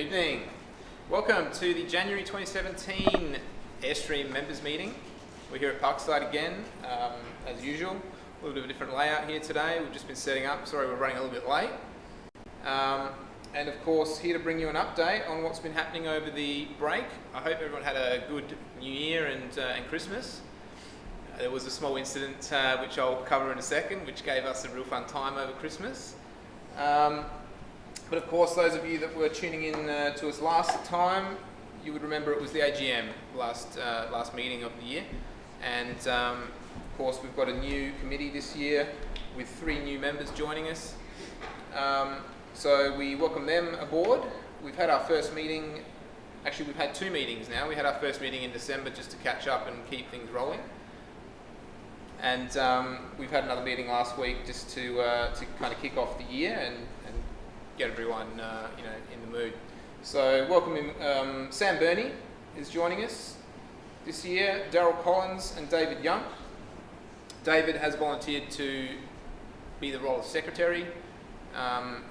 evening. Welcome to the January 2017 Airstream members meeting. We're here at Parkside again, as usual. A little bit of a different layout here today. We've just been setting up. Sorry, we're running a little bit late. And of course, here to bring you an update on what's been happening over the break. I hope everyone had a good New Year and Christmas. There was a small incident which I'll cover in a second, which gave us a real fun time over Christmas. But of course, those of you that were tuning in to us last time, you would remember it was the AGM last meeting of the year. And of course, we've got a new committee this year with 3 new members joining us. So we welcome them aboard. We've had our first meeting, actually we've had 2 meetings now. We had our first meeting in December just to catch up and keep things rolling. And we've had another meeting last week just to kind of kick off the year and get everyone in the mood. So welcome Sam Burney is joining us this year, Daryl Collins and David Young. David has volunteered to be the role of secretary, and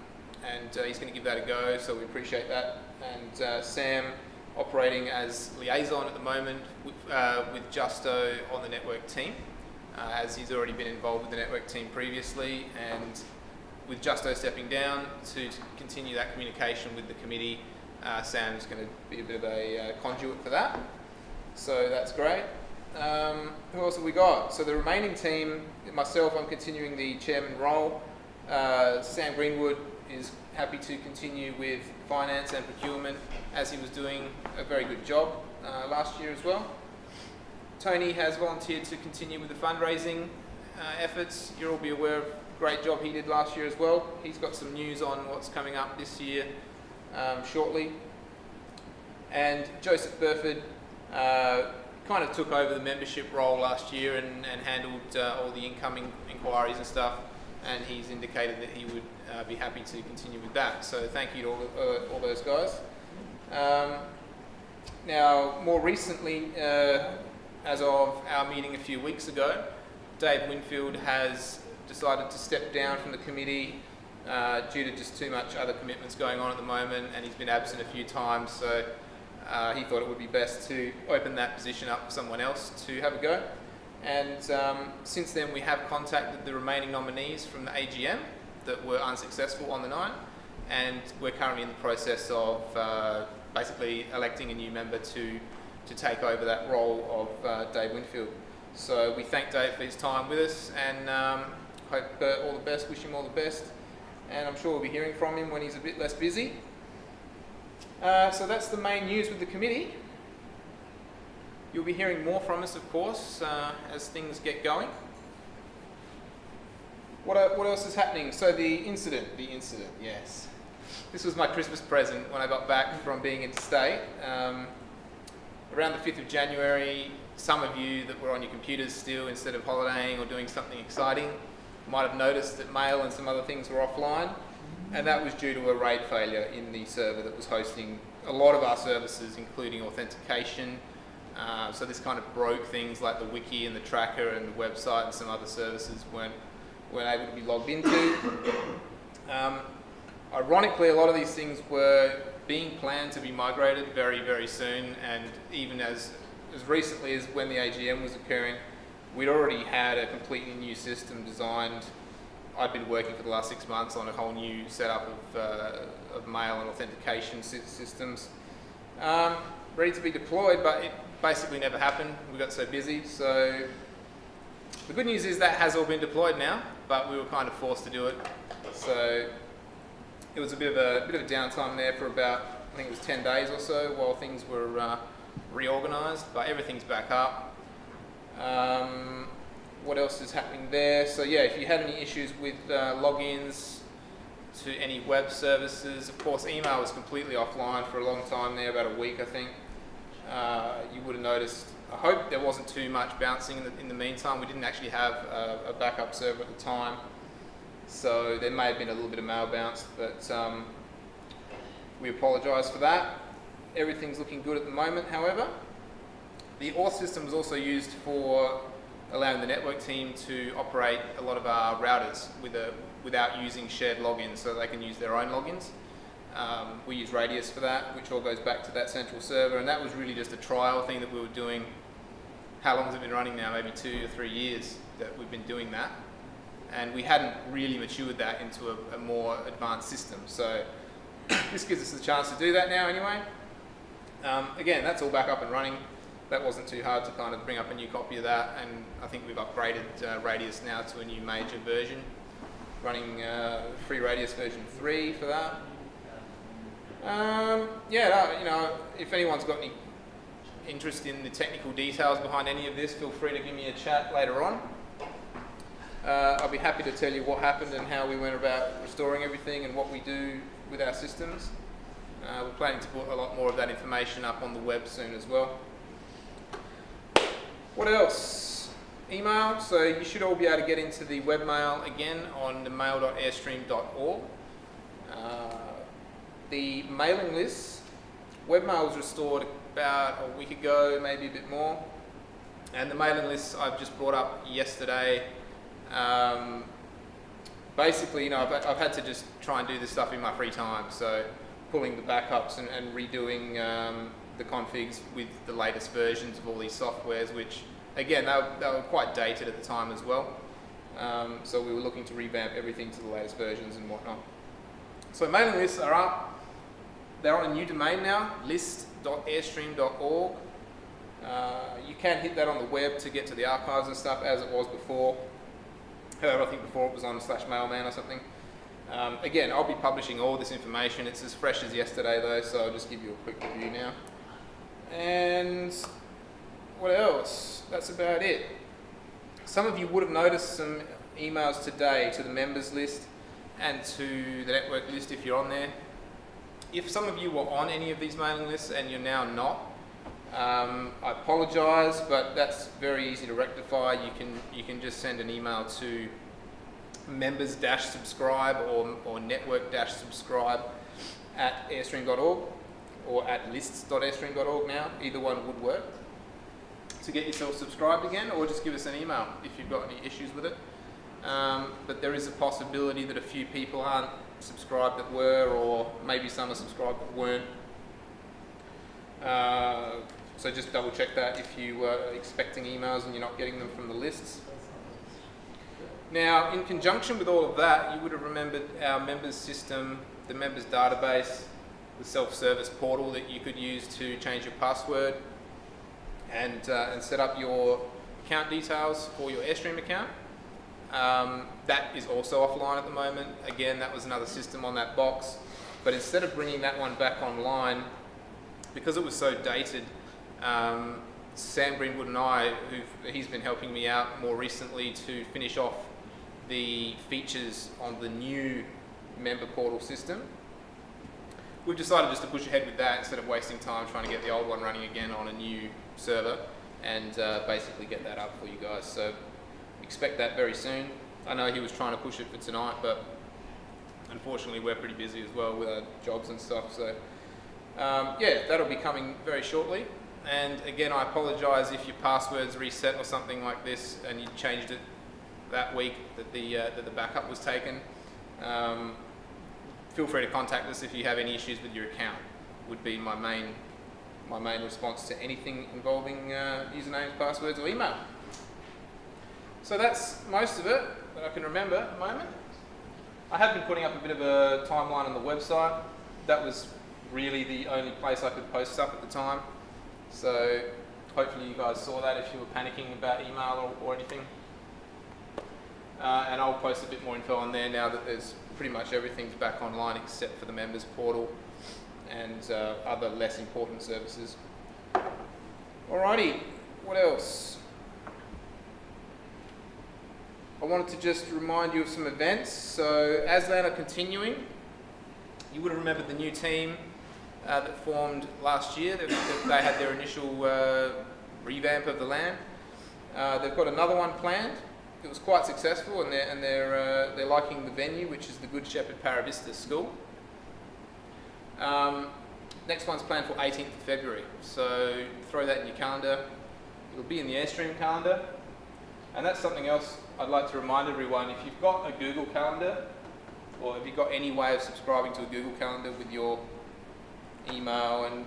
he's going to give that a go, so we appreciate that. And Sam operating as liaison at the moment with Justo on the network team, as he's already been involved with the network team previously, and with Justo stepping down to continue that communication with the committee, Sam's going to be a bit of a conduit for that. So that's great. Who else have we got? So the remaining team, myself, I'm continuing the chairman role. Sam Greenwood is happy to continue with finance and procurement, as he was doing a very good job last year as well. Tony has volunteered to continue with the fundraising efforts. You'll all be aware of the great job he did last year as well. He's got some news on what's coming up this year shortly. And Joseph Burford kind of took over the membership role last year and handled all the incoming inquiries and stuff, and he's indicated that he would be happy to continue with that. So thank you to all those guys. Now, more recently, as of our meeting a few weeks ago, Dave Winfield has decided to step down from the committee due to just too much other commitments going on at the moment, and he's been absent a few times, so he thought it would be best to open that position up for someone else to have a go. And since then we have contacted the remaining nominees from the AGM that were unsuccessful on the night, and we're currently in the process of basically electing a new member to take over that role of Dave Winfield. So we thank Dave for his time with us, and hope all the best, wish him all the best, and I'm sure we'll be hearing from him when he's a bit less busy. So that's the main news with the committee. You'll be hearing more from us, of course, as things get going. What else is happening? So the incident, yes. This was my Christmas present when I got back from being interstate. Around the 5th of January, some of you that were on your computers still, instead of holidaying or doing something exciting, might have noticed that mail and some other things were offline, and that was due to a RAID failure in the server that was hosting a lot of our services, including authentication. So this kind of broke things like the wiki and the tracker and the website, and some other services weren't able to be logged into. Ironically, a lot of these things were being planned to be migrated very, very soon, and even as recently as when the AGM was occurring, we'd already had a completely new system designed. I'd been working for the last 6 months on a whole new setup of mail and authentication systems, ready to be deployed, but it basically never happened. We got so busy. So the good news is that has all been deployed now, but we were kind of forced to do it. So it was a bit of a downtime there for about, I think it was 10 days or so while things were reorganized, but everything's back up. What else is happening there? So yeah, if you had any issues with logins to any web services, of course email was completely offline for a long time there, about a week I think. You would have noticed, I hope there wasn't too much bouncing in the meantime. We didn't actually have a backup server at the time, so there may have been a little bit of mail bounce, but we apologise for that. Everything's looking good at the moment, however. The auth system is also used for allowing the network team to operate a lot of our routers without using shared logins, so they can use their own logins. We use Radius for that, which all goes back to that central server, and that was really just a trial thing that we were doing. How long has it been running now? Maybe 2 or 3 years that we've been doing that, and we hadn't really matured that into a more advanced system. So this gives us the chance to do that now anyway. Again, that's all back up and running. That wasn't too hard to kind of bring up a new copy of that, and I think we've upgraded Radius now to a new major version, running free Radius version 3 for that. If anyone's got any interest in the technical details behind any of this, feel free to give me a chat later on. I'll be happy to tell you what happened and how we went about restoring everything and what we do with our systems. We're planning to put a lot more of that information up on the web soon as well. What else? Email. So you should all be able to get into the webmail again on the mail.airstream.org. The mailing list, webmail was restored about a week ago, maybe a bit more. And the mailing list I've just brought up yesterday. Basically, I've had to just try and do this stuff in my free time. So pulling the backups and redoing the configs with the latest versions of all these softwares, which again, they were quite dated at the time as well. So we were looking to revamp everything to the latest versions and whatnot. So mailing lists are up. They're on a new domain now, list.airstream.org. You can hit that on the web to get to the archives and stuff as it was before. However, I think before it was on /mailman or something. Again, I'll be publishing all this information. It's as fresh as yesterday though, so I'll just give you a quick review now. And what else? That's about it. Some of you would have noticed some emails today to the members list and to the network list if you're on there. If some of you were on any of these mailing lists and you're now not, I apologise, but that's very easy to rectify. You can just send an email to members-subscribe or network-subscribe at airstream.org or at lists.airstream.org now. Either one would work to get yourself subscribed again, or just give us an email if you've got any issues with it. But there is a possibility that a few people aren't subscribed that were, or maybe some are subscribed that weren't. So just double check that if you were expecting emails and you're not getting them from the lists. Now, in conjunction with all of that, you would have remembered our members system, the members database, the self-service portal that you could use to change your password and set up your account details for your Airstream account. That is also offline at the moment. Again, that was another system on that box. But instead of bringing that one back online, because it was so dated, Sam Greenwood and I, he's been helping me out more recently to finish off the features on the new member portal system. We've decided just to push ahead with that instead of wasting time trying to get the old one running again on a new server and basically get that up for you guys. So expect that very soon. I know he was trying to push it for tonight, but unfortunately we're pretty busy as well with our jobs and stuff. So yeah, that'll be coming very shortly. And again, I apologise if your password's reset or something like this and you changed it that week that the backup was taken. Feel free to contact us if you have any issues with your account. Would be my main response to anything involving usernames, passwords, or email. So that's most of it that I can remember at the moment. I have been putting up a bit of a timeline on the website. That was really the only place I could post stuff at the time. So hopefully you guys saw that if you were panicking about email or anything. And I'll post a bit more info on there now that there's pretty much everything's back online except for the members portal and other less important services. Alrighty, what else? I wanted to just remind you of some events. So as LAN are continuing, you would have remembered the new team that formed last year. They had their initial revamp of the LAN. They've got another one planned. It was quite successful, and they're liking the venue, which is the Good Shepherd Paravista School. Next one's planned for 18th of February, so throw that in your calendar. It'll be in the Airstream calendar, and that's something else I'd like to remind everyone. If you've got a Google Calendar, or have you got any way of subscribing to a Google Calendar with your email and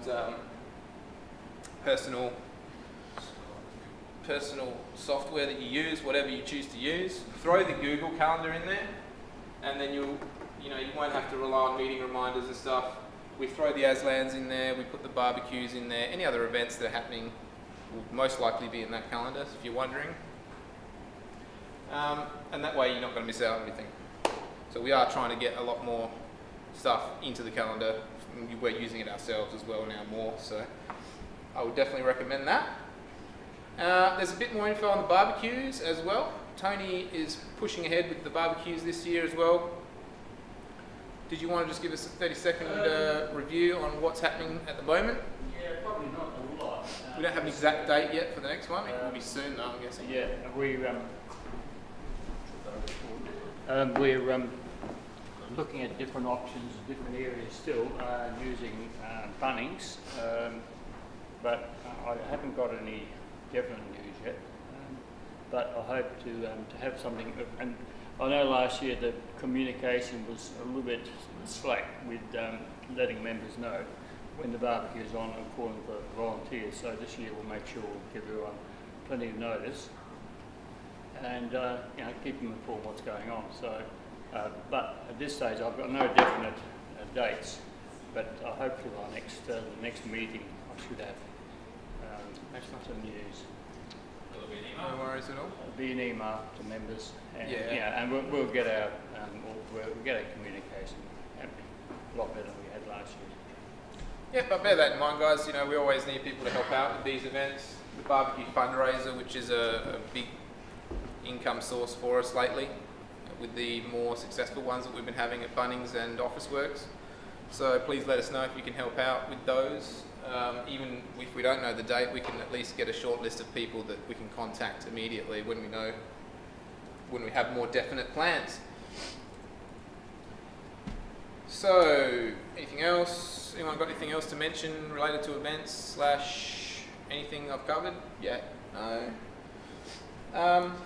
personal software that you use, whatever you choose to use? Throw the Google Calendar in there, and then you won't have to rely on meeting reminders and stuff. We throw the ASLANs in there, we put the barbecues in there, any other events that are happening will most likely be in that calendar, if you're wondering. And that way you're not going to miss out on anything. So we are trying to get a lot more stuff into the calendar. We're using it ourselves as well now more, so I would definitely recommend that. There's a bit more info on the barbecues as well. Tony is pushing ahead with the barbecues this year as well. Did you want to just give us a 30-second review on what's happening at the moment? Yeah, probably not a lot. We don't have an exact date yet for the next one. It will be soon though, I'm guessing. Yeah, we're looking at different options, different areas still, using Bunnings, but I haven't got any definite news yet. But I hope to have something. And I know last year the communication was a little bit slack with letting members know when the barbecue is on and calling for volunteers. So this year we'll make sure we'll give everyone plenty of notice and keep them informed what's going on. So, but at this stage I've got no definite dates. But hopefully by the next meeting I should have some news. No worries at all. It'll be an email to members, and and we'll get our communication happening a lot better than we had last year. Yeah, but bear that in mind, guys. We always need people to help out with these events. The barbecue fundraiser, which is a big income source for us lately, with the more successful ones that we've been having at Bunnings and Officeworks. So please let us know if you can help out with those. Even if we don't know the date, we can at least get a short list of people that we can contact immediately when we have more definite plans. So, anything else? Anyone got anything else to mention related to events / anything I've covered? Yeah? No?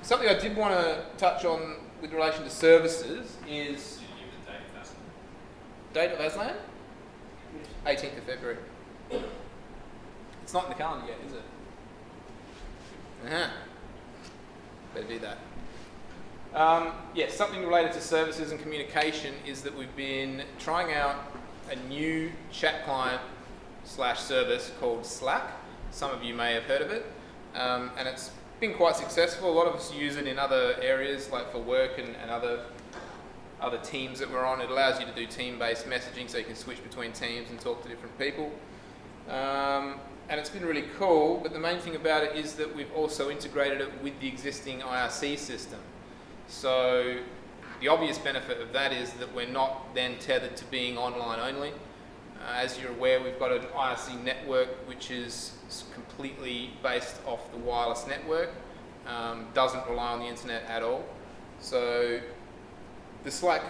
Something I did want to touch on with relation to services is... Did you give the date of Aslan? Date of Aslan? 18th of February. It's not in the calendar yet, is it? Better do that. Something related to services and communication is that we've been trying out a new chat client / service called Slack. Some of you may have heard of it, and it's been quite successful. A lot of us use it in other areas, like for work and other teams that we're on. It allows you to do team-based messaging, so you can switch between teams and talk to different people. And it's been really cool, but the main thing about it is that we've also integrated it with the existing IRC system. So the obvious benefit of that is that we're not then tethered to being online only. As you're aware, we've got an IRC network which is completely based off the wireless network, doesn't rely on the internet at all. So the Slack,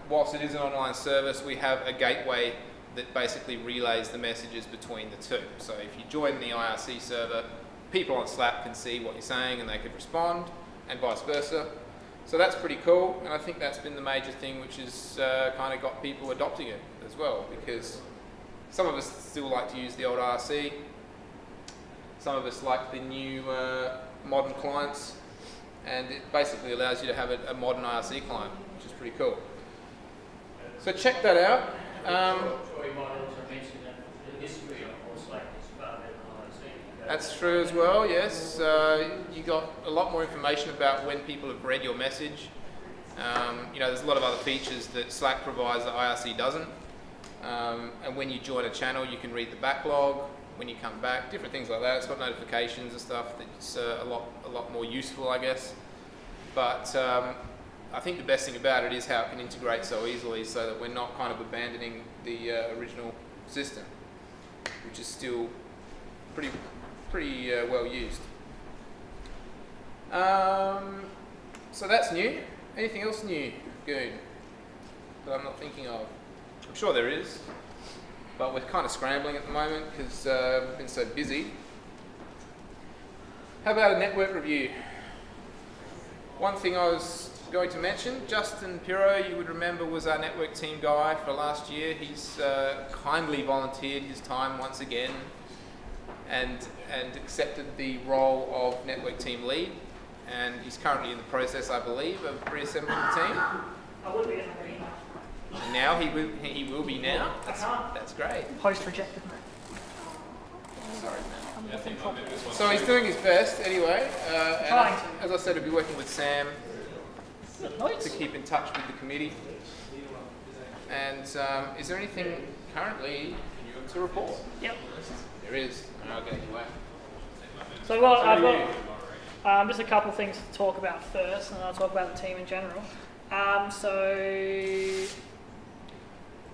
whilst it is an online service, we have a gateway that basically relays the messages between the two. So if you join the IRC server, people on Slack can see what you're saying and they can respond, and vice versa. So that's pretty cool, and I think that's been the major thing which has kind of got people adopting it as well, because some of us still like to use the old IRC, some of us like the new modern clients, and it basically allows you to have a modern IRC client, which is pretty cool. So check that out. Troy might also mention that the history of Slack is far better than IRC. That's true as well, yes. You got a lot more information about when people have read your message. There's a lot of other features that Slack provides that IRC doesn't. And when you join a channel, you can read the backlog. When you come back, different things like that. It's got notifications and stuff. That's a lot more useful, I guess. But I think the best thing about it is how it can integrate so easily, so that we're not kind of abandoning the original system, which is still pretty well used. So that's new. Anything else new, Goon, that I'm not thinking of? I'm sure there is, but we're kind of scrambling at the moment because we've been so busy. How about a network review? One thing I was going to mention, Justin Pirro, you would remember, was our network team guy for last year. He's kindly volunteered his time once again and accepted the role of network team lead. And he's currently in the process, I believe, of reassembling the team. I would be in my email. And now he will be now. That's great. Post rejected. Sorry, man. Yeah, I think my members want So he's to- doing his best anyway. And Trying as I said, he'll be working with Sam Noise. to keep in touch with the committee. And is there anything currently to report? Yep. There is. Okay, anyway. So I've got just a couple of things to talk about first, and then I'll talk about the team in general. So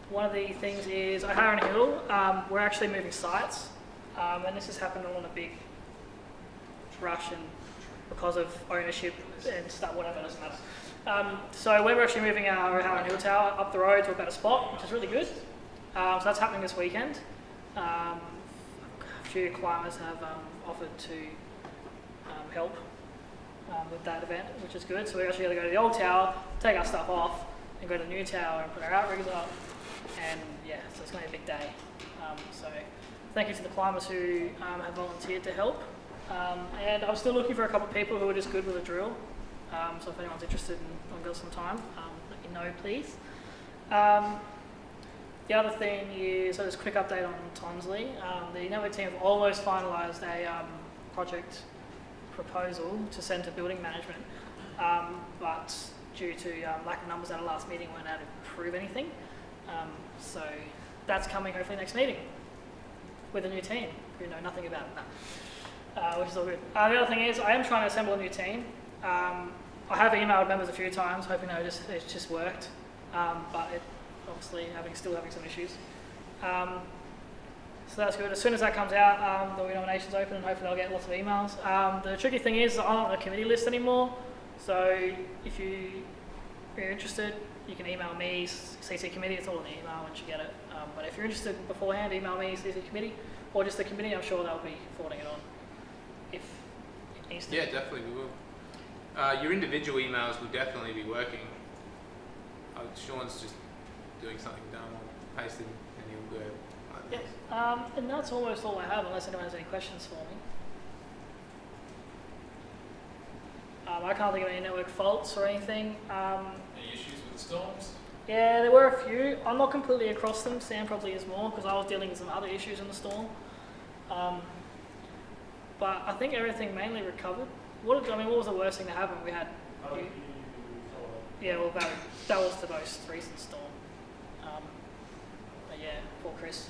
one of the things is at Harron Hill, we're actually moving sites, and this has happened all in a big rush and because of ownership and stuff, whatever, doesn't matter. So we're actually moving our Harron Hill tower up the road to a better spot, which is really good. So that's happening this weekend. A few climbers have offered to help with that event, which is good. So we're actually going to go to the old tower, take our stuff off, and go to the new tower and put our outriggers up. And yeah, so it's going to be a big day. So thank you to the climbers who have volunteered to help. And I'm still looking for a couple of people who are just good with a drill. So if anyone's interested and got some time, let me know, please. The other thing is, so just a quick update on Tonsley. The network team have almost finalised a project proposal to send to building management, but due to lack of numbers at our last meeting, we weren't able to prove anything. So that's coming hopefully next meeting with a new team who know nothing about it, which is all good. The other thing is, I am trying to assemble a new team. I have emailed members a few times, hoping it's just worked, but it obviously still having some issues. So that's good. As soon as that comes out, there'll be nominations open, and hopefully I'll get lots of emails. The tricky thing is, I'm not on a committee list anymore, so if you're interested, you can email me, CC committee, it's all in the email once you get it. But if you're interested beforehand, email me, CC committee, or just the committee, I'm sure they'll be forwarding it on if it needs to. Yeah, definitely we will. Your individual emails will definitely be working. Sean's just doing something dumb or pasted and he'll go like this. Yeah, and that's almost all I have, unless anyone has any questions for me. I can't think of any network faults or anything. Any issues with storms? Yeah, there were a few. I'm not completely across them. Sam probably is more, because I was dealing with some other issues in the storm. But I think everything mainly recovered. What was the worst thing that happened? We had. Yeah, well, that was the most recent storm. But yeah, poor Chris.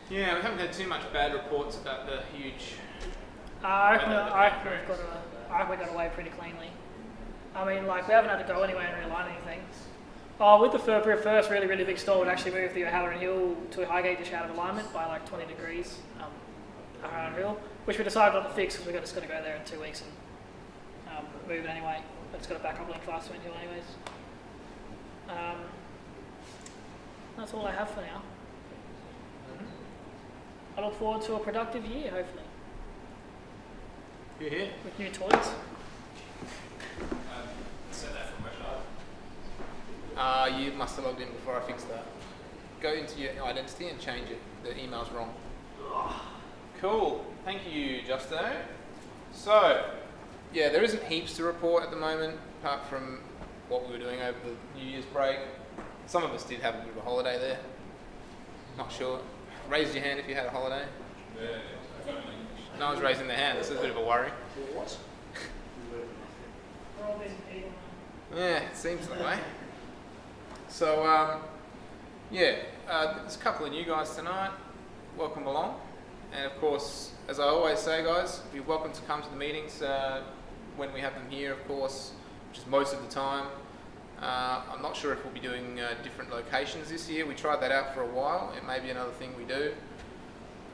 Yeah, we haven't had too much bad reports about the huge. I reckon Weather we got away pretty cleanly. I mean, like, we haven't had to go anywhere and realign anything. Oh, with the first really, really big storm, it actually moved the O'Halloran Hill to a Highgate dish out of alignment by like 20 degrees, O'Halloran Hill, which we decided not to fix because we're just going to go there in 2 weeks and move it anyway. But it's got a backup link for us to Hill anyways. That's all I have for now. I look forward to a productive year, hopefully, You here? with new toys. Set that for Website. You must have logged in before I fixed that. Go into your identity and change it. The email's wrong. Cool. Thank you, Justo. So, yeah, there isn't heaps to report at the moment, apart from what we were doing over the New Year's break. Some of us did have a bit of a holiday there. Not sure. Raise your hand if you had a holiday. Yeah. No one's raising their hand. This is a bit of a worry. We're all busy people. Yeah, it seems that way. So, there's a couple of new guys tonight. Welcome along. And of course, as I always say, guys, you're welcome to come to the meetings when we have them here, of course, which is most of the time. I'm not sure if we'll be doing different locations this year. We tried that out for a while. It may be another thing we do.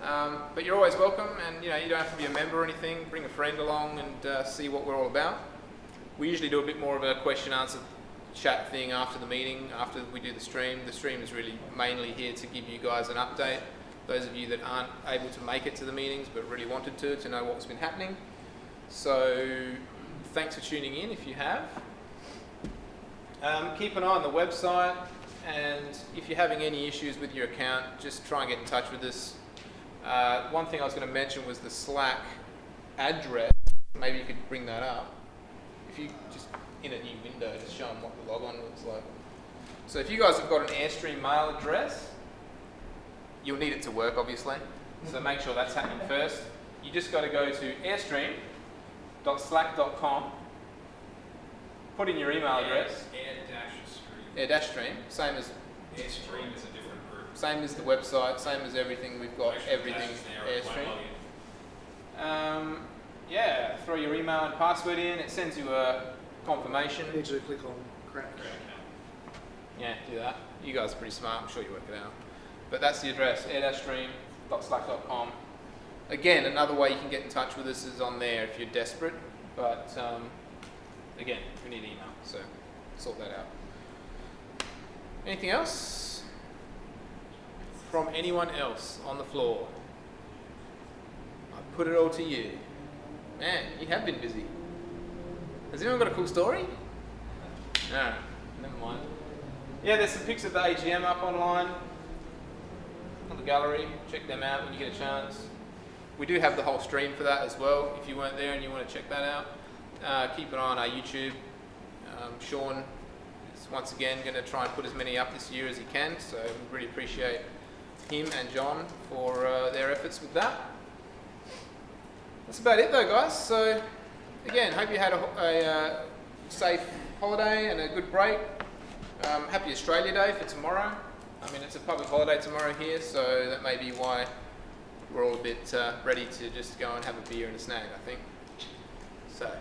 But you're always welcome, and you don't have to be a member or anything. Bring a friend along and see what we're all about. We usually do a bit more of a question-answer chat thing after the meeting, after we do the stream. The stream is really mainly here to give you guys an update. Those of you that aren't able to make it to the meetings but really wanted to know what's been happening. So thanks for tuning in if you have. Keep an eye on the website, and if you're having any issues with your account, just try and get in touch with us. One thing I was going to mention was the Slack address. Maybe you could bring that up. If you just in a new window, just show them what the logon looks like. So if you guys have got an Airstream mail address, you'll need it to work, obviously. So make sure that's happening first. You just got to go to airstream.slack.com, put in your email address. Air-stream, same as Airstream is a different group. same as the website, same as everything. We've got Actually, everything that's there at my Airstream. login. Yeah, throw your email and password in. It sends you a confirmation. You need to click on create. Yeah, do that. You guys are pretty smart. I'm sure you work it out. But that's the address, air-stream.slack.com. Again, another way you can get in touch with us is on there if you're desperate. But again, we need email, so sort that out. Anything else from anyone else on the floor? I put it all to you. Man, you have been busy. Has anyone got a cool story? No, never mind. Yeah, there's some pics of the AGM up online on the gallery. Check them out when you get a chance. We do have the whole stream for that as well. If you weren't there and you want to check that out, keep an eye on our YouTube. Sean is once again going to try and put as many up this year as he can, so we really appreciate him and John for their efforts with that. That's about it though, guys. So again, hope you had a safe holiday and a good break. Happy Australia Day for tomorrow. I mean, it's a public holiday tomorrow here, so that may be why we're all a bit ready to just go and have a beer and a snack, I think. So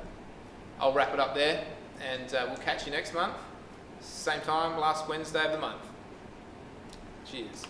I'll wrap it up there, and we'll catch you next month. Same time, last Wednesday of the month. Cheers.